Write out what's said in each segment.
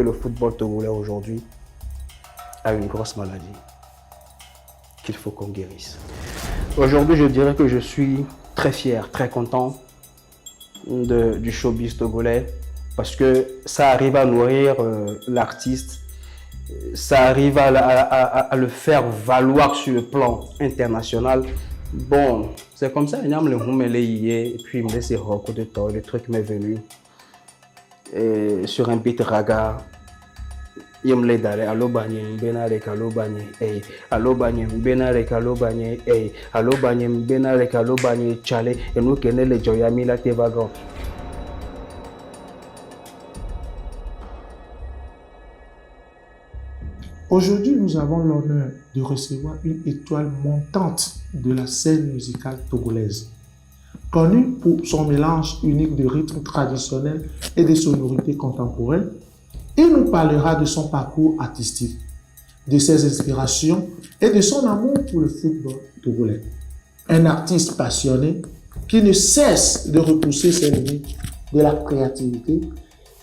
Le football togolais aujourd'hui a une grosse maladie qu'il faut qu'on guérisse. Aujourd'hui, je dirais que je suis très fier, très content du showbiz togolais parce que ça arrive à nourrir l'artiste, ça arrive à le faire valoir sur le plan international. Bon, c'est comme ça, et puis il me laisse le truc m'est venu. Et sur un beat raga, il me l'a donné, allo bagné, benarek allo bagné, hey, allo bagné, benarek allo bagné, hey, allo bagné, benarek allo bagné, chale, et nous qui les joyami la te vagan. Aujourd'hui, nous avons l'honneur de recevoir une étoile montante de la scène musicale togolaise. Connu pour son mélange unique de rythmes traditionnels et de sonorités contemporaines, il nous parlera de son parcours artistique, de ses inspirations et de son amour pour le football togolais. Un artiste passionné qui ne cesse de repousser ses limites de la créativité.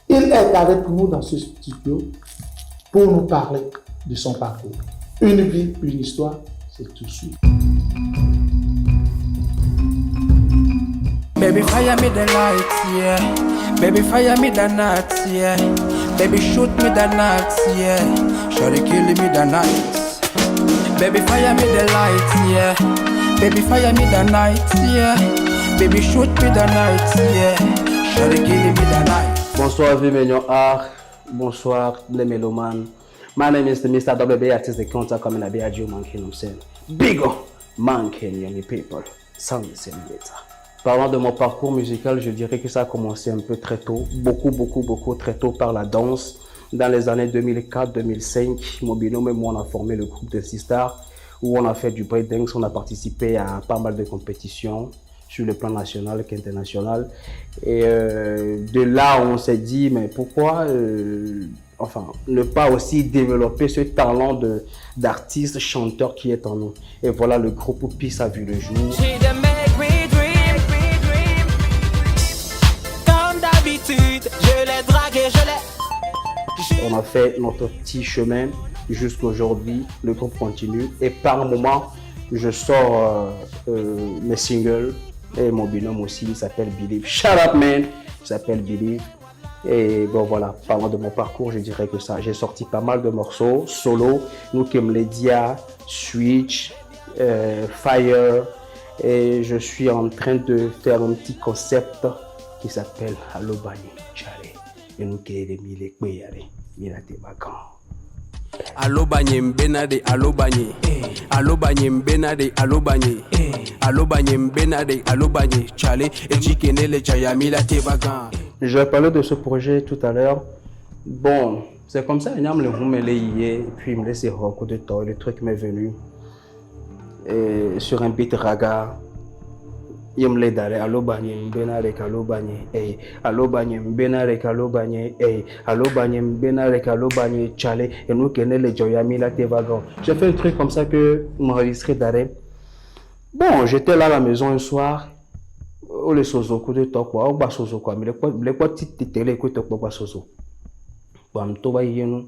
Il est avec nous dans ce studio pour nous parler de son parcours. Une vie, une histoire, c'est tout de suite. Baby, fire me the lights, yeah. Baby, fire me the nights, yeah. Baby, shoot me the nights, yeah. Shawty kill me the nights. Baby, fire me the lights, yeah. Baby, fire me the nights, yeah. Baby, shoot me the nights, yeah. Shawty kill me the nights. Bonsoir, Vimenion Art. Bonsoir, les mélomanes. My name is Mr. WB, artist de Contact comme la BAG Mankin Hussein. Big Mankin Young People. Sans Parlant de mon parcours musical, je dirais que ça a commencé un peu très tôt, beaucoup très tôt par la danse. Dans les années 2004-2005, mon binôme et moi on a formé le groupe de Sistar où on a fait du breakdance, on a participé à pas mal de compétitions sur le plan national qu'international. Et de là on s'est dit mais pourquoi ne pas aussi développer ce talent d'artiste chanteur qui est en nous. Et voilà, le groupe Peace a vu le jour. On a fait notre petit chemin jusqu'à aujourd'hui. Le groupe continue et par moment, je sors mes singles et mon binôme aussi, il s'appelle Believe. Shut up man, il s'appelle Believe. Et bon voilà, parlant de mon parcours, je dirais que ça. J'ai sorti pas mal de morceaux solo, nous comme Ledia, Switch, Fire. Et je suis en train de faire un petit concept qui s'appelle Allo Bagné Chale. Et nous qui les mille Mirate Bagan. Allo Bagné Mbenade, Allo Bagné. Allo Bagné Mbenade, Allo Bagné. Allo Bagné Mbenade, Allo Bagné Chale. Et Jikene le Jayami la Tebagan. Je vais parler de ce projet tout à l'heure. Bon, c'est comme ça, il me et puis il me laisse de temps, le truc m'est venu. Et sur un beat raga, il me l'a donné, allo bagné, benarek allo bagné, hey, allo bagné, benarek allo bagné, hey, allo bagné, benarek allo bagné, chale, et nous qui les joyami la te vagan. J'ai fait un truc comme ça que m'enregistrer d'arrêt. Bon, j'étais là à la maison un soir. Oh les sozo coup de toi quoi, on va sozo quoi, mais les petites télé que tu peux pas sozo. Bon, to va y nous.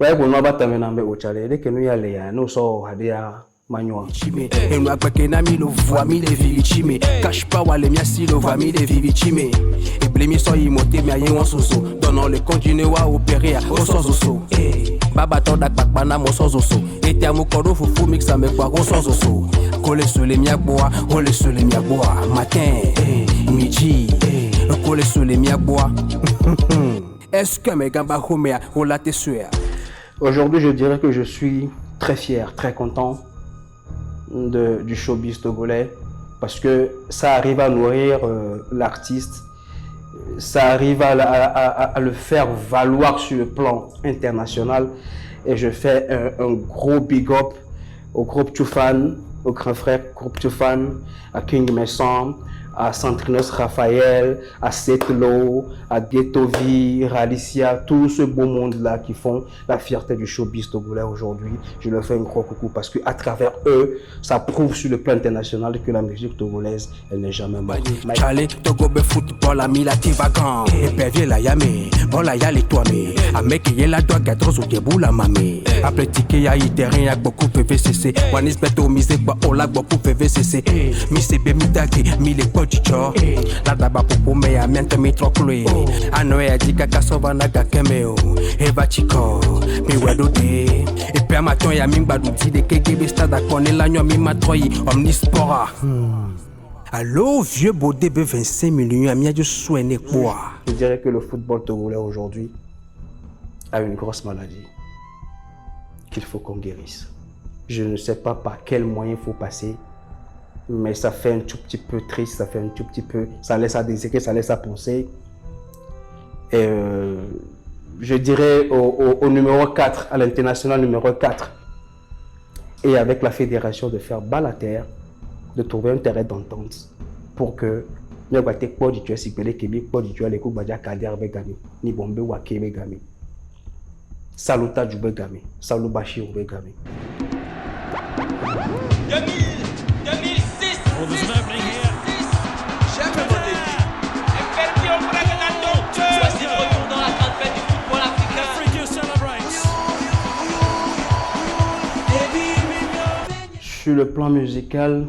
Ouais, bon, on va t'amener en au chale, dès que nous y aller, nous so hadia manuel. Chime, et nous après que nami le voix mi les vivi chime, cache pas wa les miasi le voix mi les vivi chime. Et blemi so y monter mais y on sozo, donnant le continuer à opérer au sozo. Baba to dak bakbana mo sozo. Et ti amukoro fufu mixa me kwa go sozo. Coller sur les miagbois, coller sur les miagbois, matin, midi, coller sur les miagbois. Est-ce que mes gamba homea relate sur? Aujourd'hui, je dirais que je suis très fier, très content du showbiz togolais parce que ça arrive à nourrir l'artiste, ça arrive à le faire valoir sur le plan international. Et je fais un gros big up au groupe Tufan, au grand frère groupe Tufan, à King Messon, à Centrinos Raphaël, à Setlo, à Ghettovir, à Alicia, tout ce beau monde-là qui font la fierté du showbiz togolais aujourd'hui. Je leur fais un gros coucou parce qu'à travers eux, ça prouve sur le plan international que la musique togolaise, elle n'est jamais morte. Charlie, Togo be football à Mila Tivagan. Et pervier la yame, bon la yale toi me. A mec y la doigt gadros ou debout la mamé. Après ticket y'a y terrain y'a beaucoup PVCC. Wanis beto mise kwa ola beaucoup PVCC. Mi sebe mi daki, mi le pochicho. La daba popo me ya miente mi troclue. Ano ya di kaka sova na gakemeo. Eva chico, mi wedo de. Et puis à matin y'a ming badou di de kegebe stade à connaître l'agneau mi matroyi. Omnispora. Allô, vieux beau DB 25 millions, à mieux soigner quoi? Je dirais que le football togolais aujourd'hui a une grosse maladie qu'il faut qu'on guérisse. Je ne sais pas par quel moyen il faut passer, mais ça fait un tout petit peu triste, ça fait un tout petit peu, ça laisse à désirer, ça laisse à penser. Et je dirais au numéro 4, à l'international numéro 4, et avec la fédération de faire bas la terre, de trouver un terrain d'entente pour que ne pas être pas du tout si pelé que pas du tout les coups badia kader begami ni bombe wa kebe gami saluta du begami salubashi au begami 2006 oh, there's an opening here. Voici le retour dans la grande fête du football africain. Africa celebrates. Sur le plan musical,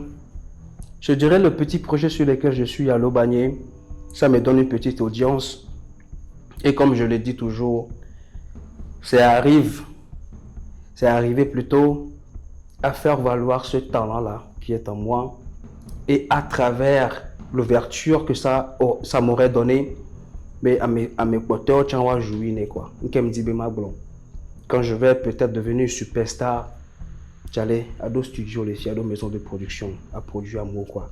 je dirais le petit projet sur lequel je suis à Lobagné, ça me donne une petite audience. Et comme je le dis toujours, c'est arrivé plutôt à faire valoir ce talent-là qui est en moi. Et à travers l'ouverture que ça m'aurait donné, mais à mes côtés, quoi. Quand je vais peut-être devenir superstar, j'allais à d'autres studios, les filles, à d'autres maisons de production, à produire à moi, quoi.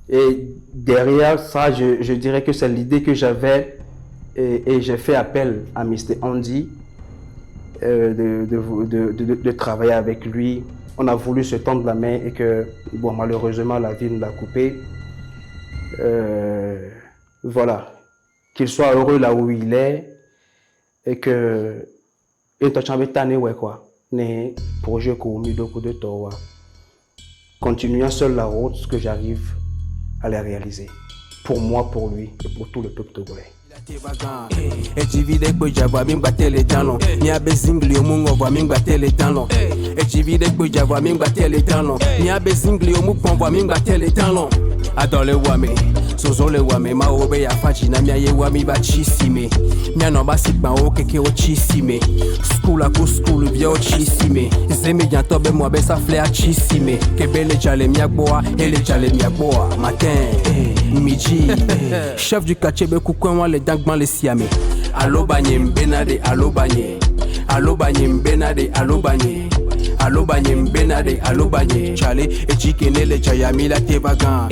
Et derrière ça, je dirais que c'est l'idée que j'avais et j'ai fait appel à Mr. Andy de travailler avec lui. On a voulu se tendre la main et que, bon, malheureusement, la vie nous l'a coupé. Voilà. Qu'il soit heureux là où il est et que et toi tu as quoi né projet comme de toi continuant seul la route que j'arrive à les réaliser pour moi, pour lui et pour tout le peuple togolais. Et tu vis des coups, j'avoue, m'ing battre les talons. Ni a bezingli, au monde, on voit m'ing battre les talons. Et tu vis des coups, j'avoue, m'ing battre les talons. Ni a bezingli, au monde, on voit m'ing battre les talons. Adore le wame, sozo le wame, ma obe ya fachi na mia ye wami ba chisime. Mia no ba sit ma o keke o chisime. School a ko school via o chisime. Zeme janto be mo be sa flea chisime. Kebele jale mia boa, ele jale mia boa. Matin, midi, chef du quartier be kukwen wa le dangban le siame. Allo banye mbenade, allo banye. Allo banye mbenade, allo banye. Allo banye mbenade, allo banye. Chale, e chikene le chayami la tevagan.